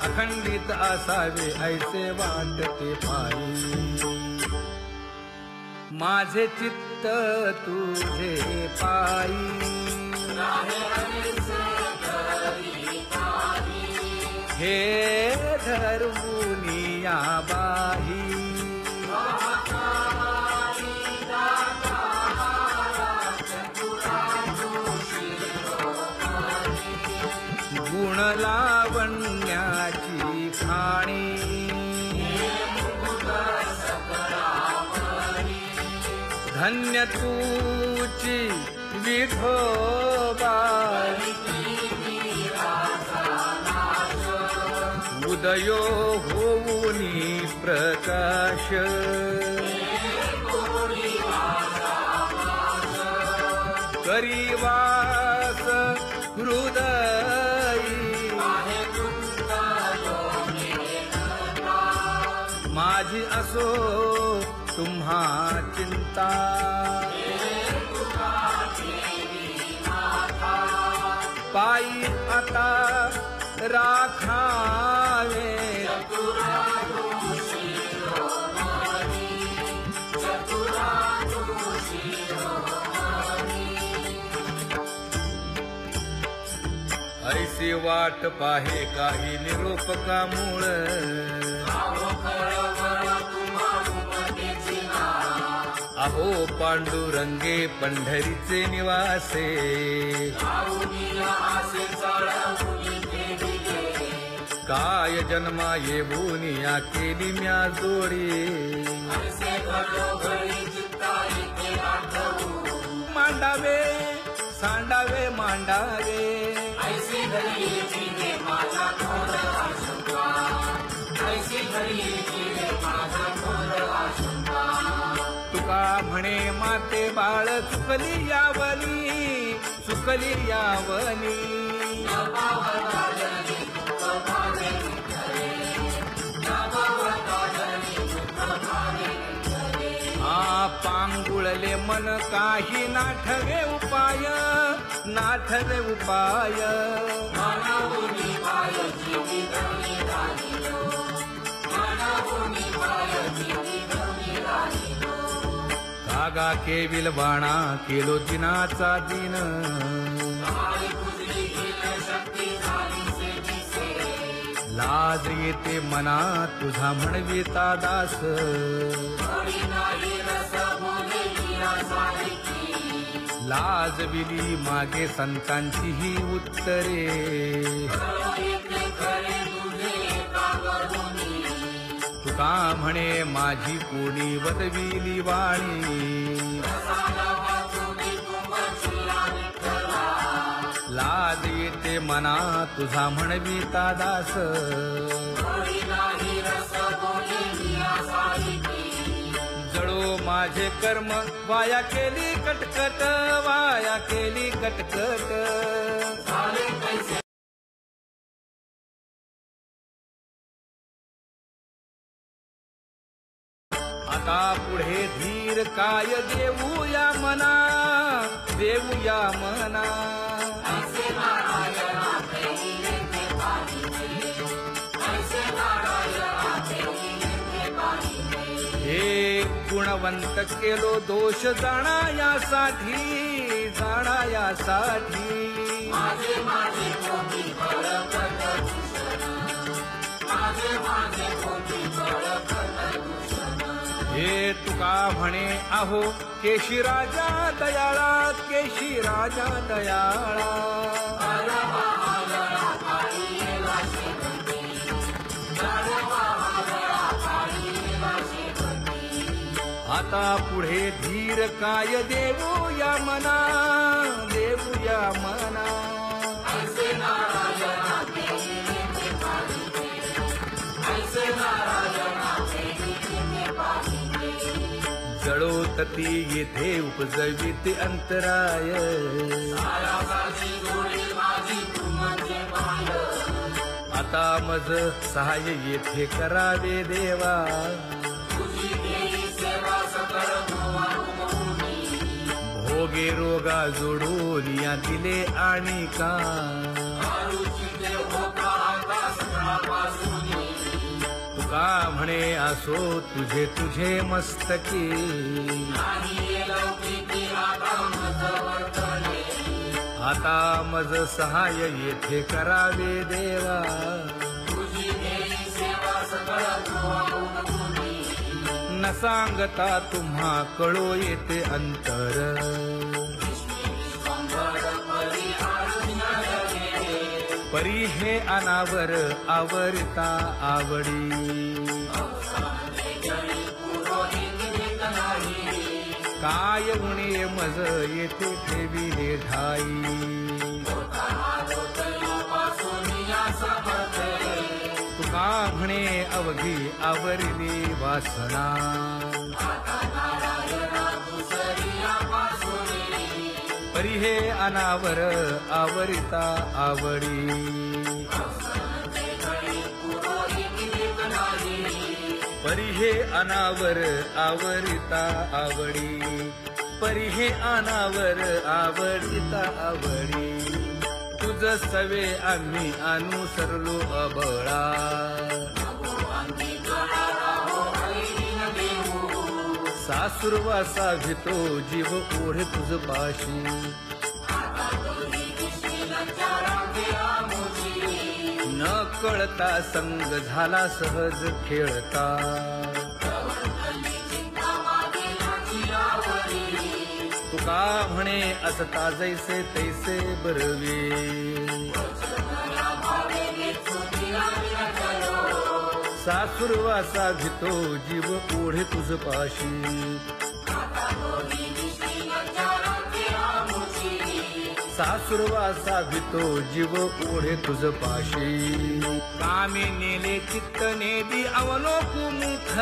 अखंडित असावे ऐसे वाटते पायी। माझे चित्त तुझे पायी हे धर्मुनिया बाही। गुण लावण्याची खाणी धन्य तूची विठोबा। उदयो होऊनी प्रकाश करीवास हृदयी। माझी असो तुम्हा चिंता पायी आता राखावे। ऐसी वाट पाहे काही निरोप का मूळ। अहो पांडुरंगे पंढरीचे निवासे काय जन्मा येऊनिया केली म्या जोडी। मांडावे सांडावे मांडावे तुका म्हणे माते बाळ चुकली यावनी चुकली यावनी। पांगुळले मन काही नाठवे उपाय नाठवे उपाय। कागा केविल बाणा केलो दिनाचा दिन। लाज येते मना तुझा म्हणविता दास। लाजविली मागे संतांची ही उत्तरे। तुका म्हणे माझी कोणी वदविली वाणी। लाज येते मना तुझा म्हणविता दास। जळो माझे कर्म वाया केली कटकट वाया केली कटकट। आता पुढे धीर काय देऊया मना देऊया मना। हे गुणवंत केलो दोष जाणायासाठी जाणायासाठी। हे तुका म्हणे अहो केशी राजा दयाळा केशी राजा दयाळा। आता पुढे धीर काय देऊया मना देऊया मना। जळोतती येथे उपजविते अंतराय। आता मज सहाय्य येथे करावे देवा। भोगे रोगा जोडून या दिले आणि का। तुका म्हणे असो तुझे तुझे मस्तकी आता मज सहाय येथे करावे देवा न सांगता तुम्हा कळो येते अंतर परी हे अनावर आवरता आवडी काय उणे मज येथे ठेविले ठाई तुका म्हणे अवघी आवरली वासना परी हे अनावर आवरिता आवडी परी हे अनावर आवरिता आवडी परी हे अनावर आवडिता आवडी तुझ सवे आम्ही अनुसरलो अबळा सासुरवासा भितो जीव ओढे तुझ पाशी न कळता संग झाला सहज खेळता तुका म्हणे असता जैसे तैसे बरवे सासुरवासा भितो जीव ओढे तुझ पाशी सासुरवासा भितो जीव ओढे तुझ पाशी कामी नेले चित्त नेदी अवलोकु मुख